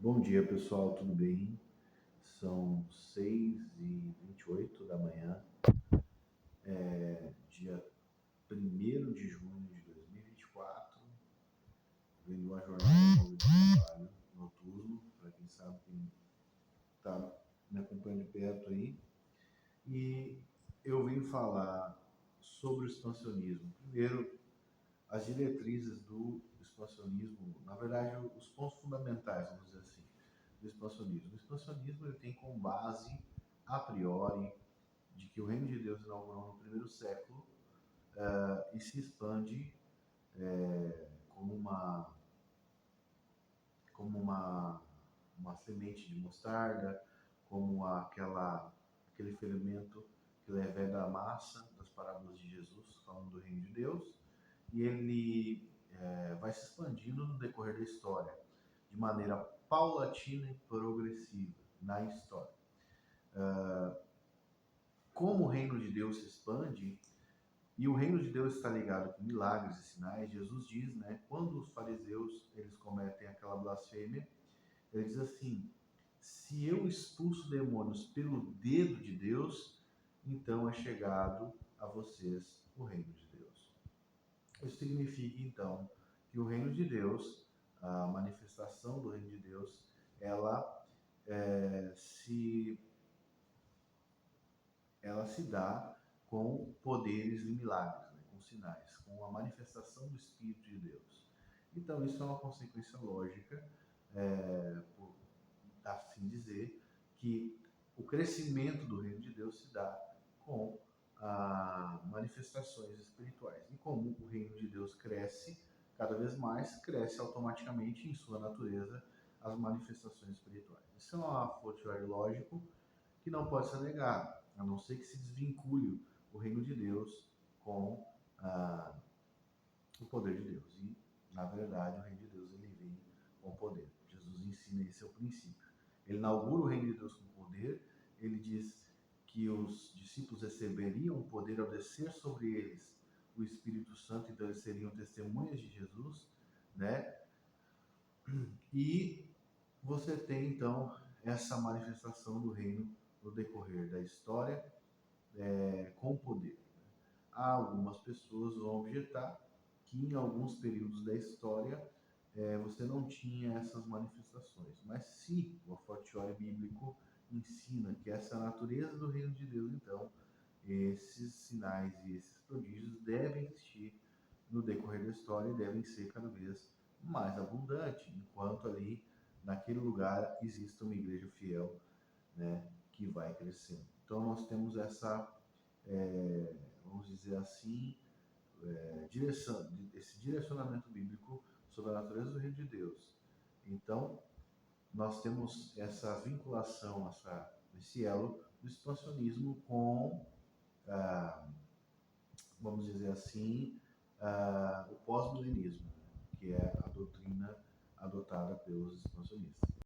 Bom dia, pessoal, tudo bem? São 6h28 da manhã, dia 1º de junho de 2024, vendo uma jornada longa de trabalho noturno, para quem sabe, quem está me acompanhando de perto aí. E eu vim falar sobre o expansionismo. Primeiro, as diretrizes do expansionismo, na verdade, os pontos fundamentais, vamos dizer assim, do expansionismo. O expansionismo ele tem como base, a priori, de que o reino de Deus inaugurou no primeiro século e se expande como uma semente de mostarda, como aquele fermento que leveda a massa das parábolas de Jesus, falando do reino de Deus, e ele vai se expandindo no decorrer da história, de maneira paulatina e progressiva na história. Como o reino de Deus se expande, e o reino de Deus está ligado com milagres e sinais, Jesus diz, né, quando os fariseus eles cometem aquela blasfêmia, ele diz assim: se eu expulso demônios pelo dedo de Deus, então é chegado a vocês o reino de Deus. Isso significa, então, que o reino de Deus, a manifestação do reino de Deus, ela se dá com poderes e milagres, né, com sinais, com a manifestação do Espírito de Deus. Então, isso é uma consequência lógica, por assim dizer, que o crescimento do reino de Deus se dá com manifestações espirituais. E como o reino de Deus cresce, cada vez mais cresce automaticamente em sua natureza as manifestações espirituais. Isso é um fortiori lógico que não pode ser negado, a não ser que se desvincule o reino de Deus com o poder de Deus. E, na verdade, o reino de Deus ele vem com poder. Jesus ensina esse é o princípio. Ele inaugura o reino de Deus com poder, ele diz que os discípulos receberiam o poder ao descer sobre eles o Espírito Santo, então eles seriam testemunhas de Jesus, né? E você tem, então, essa manifestação do reino no decorrer da história com poder. Há algumas pessoas vão objetar que em alguns períodos da história você não tinha essas manifestações. Mas se o fortiori bíblico ensina que essa é a natureza do reino de Deus, então esses sinais e esses prodígios devem existir no decorrer da história e devem ser cada vez mais abundantes, enquanto ali naquele lugar existe uma igreja fiel, né, que vai crescendo. Então nós temos vamos dizer assim, esse direcionamento bíblico sobre a natureza do reino de Deus. Então, nós temos essa vinculação, esse elo do expansionismo com, vamos dizer assim, o pós-milenismo, que é a doutrina adotada pelos expansionistas.